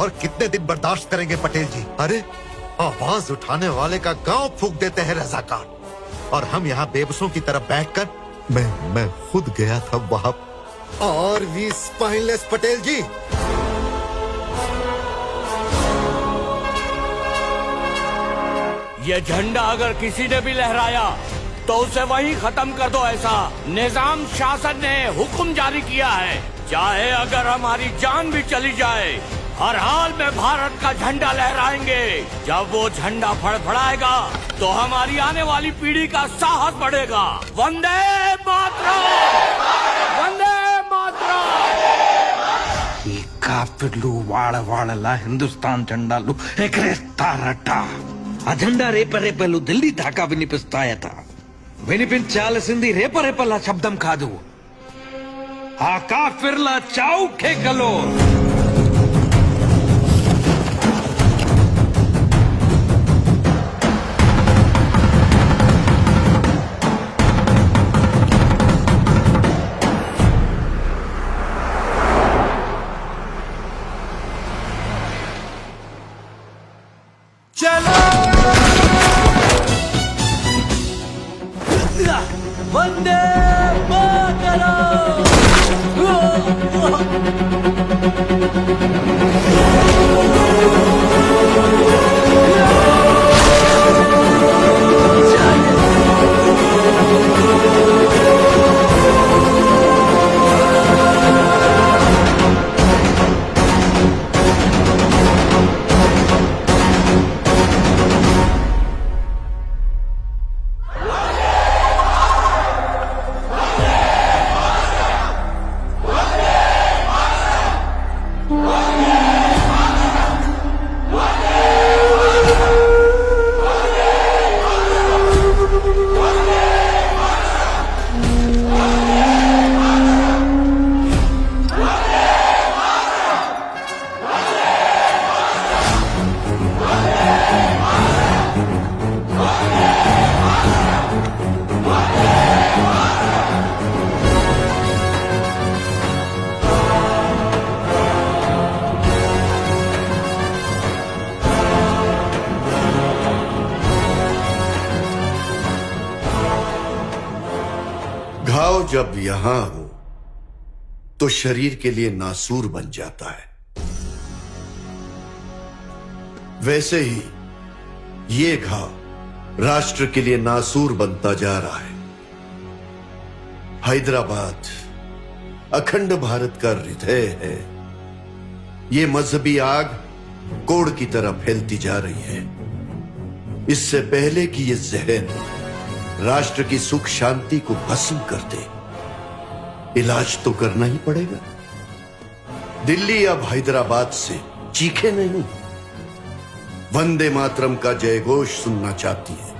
और कितने दिन बर्दाश्त करेंगे पटेल जी? अरे आवाज उठाने वाले का गांव फूंक देते हैं रजाकार, और हम यहाँ बेबसों की तरफ बैठकर मैं खुद गया था वहां। और वी स्पाइनलेस पटेल जी, ये झंडा अगर किसी ने भी लहराया तो उसे वहीं खत्म कर दो, ऐसा निजाम शासन ने हुक्म जारी किया है। चाहे अगर हमारी जान भी चली जाए, हर हाल में भारत का झंडा लहराएंगे। जब वो झंडा फड़फड़ाएगा तो हमारी आने वाली पीढ़ी का साहस बढ़ेगा। वंदे मातरम, वंदे मातरम। ఈ కాఫిర్లు వాళ్ళ హిందుస్థాన్ జెండాలు ఎగరేస్తారట. ఆ జెండా రేపరేపలు ఢిల్లీ దాకా వినిపిస్తాయట. వినిపించాల్సింది రేపరేపల శబ్దం కాదు, ఆ కాఫిర్ల చావు కేకలో. वंदे मातरम। घाव जब यहां हो तो शरीर के लिए नासूर बन जाता है। वैसे ही ये घाव राष्ट्र के लिए नासूर बनता जा रहा है। हैदराबाद अखंड भारत का हृदय है। ये मजहबी आग कोड़ की तरह फैलती जा रही है। इससे पहले कि ये जहर राष्ट्र की सुख शांति को भस्म कर दे, इलाज तो करना ही पड़ेगा। दिल्ली अब हैदराबाद से चीखे नहीं, वंदे मातरम का जयघोष सुनना चाहती है।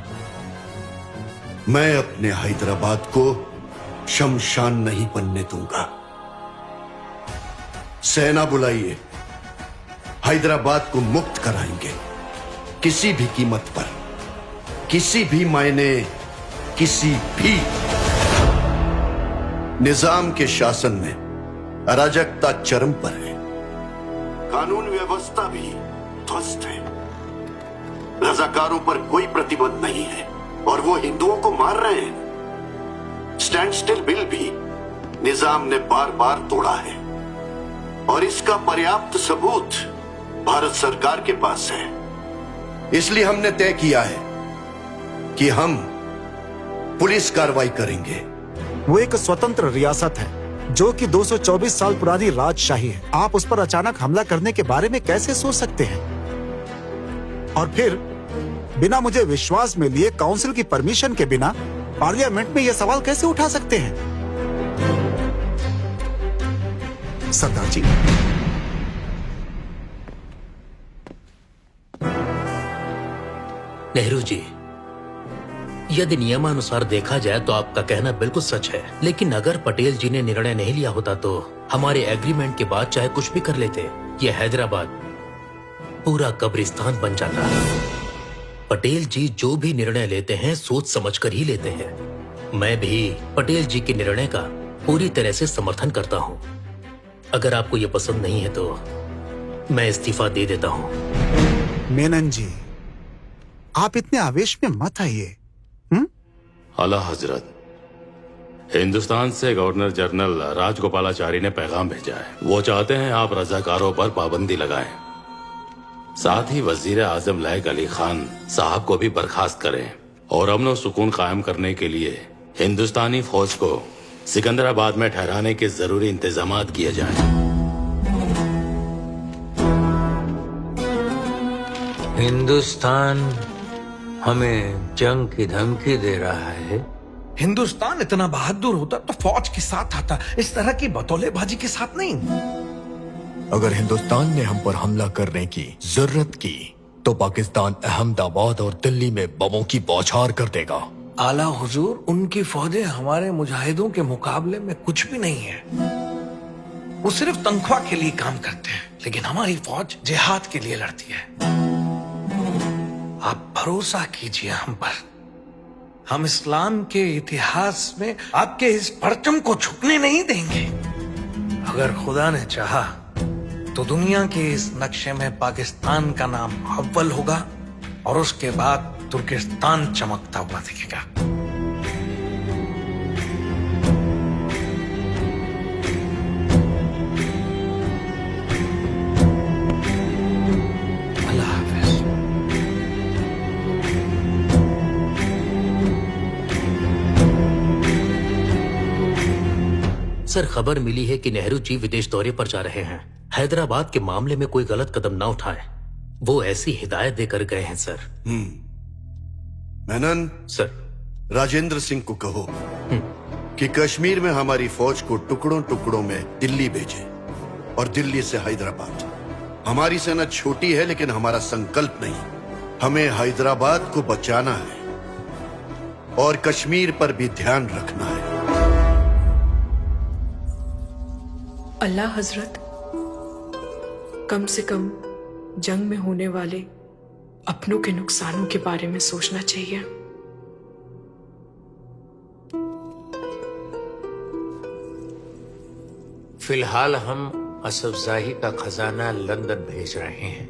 मैं अपने हैदराबाद को शमशान नहीं बनने दूंगा। सेना बुलाइए, हैदराबाद को मुक्त कराएंगे, किसी भी कीमत पर, किसी भी मायने, किसी भी। निजाम के शासन में अराजकता चरम पर है, कानून व्यवस्था भी ध्वस्त है। रजाकारों पर कोई प्रतिबंध नहीं है और वो हिंदुओं को मार रहे हैं। स्टैंड स्टिल बिल भी निजाम ने बार बार तोड़ा है और इसका पर्याप्त सबूत भारत सरकार के पास है। इसलिए हमने तय किया है कि हम पुलिस कार्रवाई करेंगे। वो एक स्वतंत्र रियासत है जो कि 224 साल पुरानी राजशाही है। आप उस पर अचानक हमला करने के बारे में कैसे सोच सकते हैं? और फिर बिना मुझे विश्वास में लिए काउंसिल की परमिशन के बिना पार्लियामेंट में यह सवाल कैसे उठा सकते हैं? सरदार जी, नेहरू जी, यदि नियमानुसार देखा जाए तो आपका कहना बिल्कुल सच है, लेकिन अगर पटेल जी ने निर्णय नहीं लिया होता तो हमारे एग्रीमेंट के बाद चाहे कुछ भी कर लेते, ये हैदराबाद पूरा कब्रिस्तान बन जाता। पटेल जी जो भी निर्णय लेते हैं सोच समझकर ही लेते हैं। मैं भी पटेल जी के निर्णय का पूरी तरह से समर्थन करता हूं। अगर आपको ये पसंद नहीं है तो मैं इस्तीफा दे देता हूँ। मेनन जी, आप इतने आवेश में मत आइए। आला हजरत, हिंदुस्तान से गवर्नर जनरल राजगोपालाचारी ने पैगाम भेजा है। वो चाहते हैं आप रजाकारों पर पाबंदी लगाएं। साथ ही वजीर आजम लायक अली खान साहब को भी बर्खास्त करें और अमन और सुकून कायम करने के लिए हिंदुस्तानी फौज को सिकंदराबाद में ठहराने के जरूरी इंतजाम किए जाएं। हिंदुस्तान हमें जंग की धमकी दे रहा है। हिंदुस्तान इतना बहादुर होता तो फौज के साथ आता, इस तरह की बतौलेबाजी के साथ नहीं। अगर हिंदुस्तान ने हम पर हमला करने की जरूरत की तो पाकिस्तान अहमदाबाद और दिल्ली में बमों की बौछार कर देगा। आला हुजूर, उनकी फौजें हमारे मुजाहिदों के मुकाबले में कुछ भी नहीं है। वो सिर्फ तनख्वाह के लिए काम करते हैं, लेकिन हमारी फौज जिहाद के लिए लड़ती है। आप भरोसा कीजिए हम पर। हम इस्लाम के इतिहास में आपके इस परचम को झुकने नहीं देंगे। अगर खुदा ने चाहा तो दुनिया के इस नक्शे में पाकिस्तान का नाम अव्वल होगा और उसके बाद तुर्किस्तान चमकता हुआ दिखेगा। अल्लाह हाफिज। सर, खबर मिली है कि नेहरू जी विदेश दौरे पर जा रहे हैं। हैदराबाद के मामले में कोई गलत कदम ना उठाएं। वो ऐसी हिदायत देकर गए हैं सर। मेनन, सर, राजेंद्र सिंह को कहो कि कश्मीर में हमारी फौज को टुकड़ों टुकड़ों में दिल्ली भेजे और दिल्ली से हैदराबाद। हमारी सेना छोटी है लेकिन हमारा संकल्प नहीं। हमें हैदराबाद को बचाना है और कश्मीर पर भी ध्यान रखना है। अल्लाह हजरत, कम से कम जंग में होने वाले अपनों के नुकसानों के बारे में सोचना चाहिए। फिलहाल हम असफजाही का खजाना लंदन भेज रहे हैं।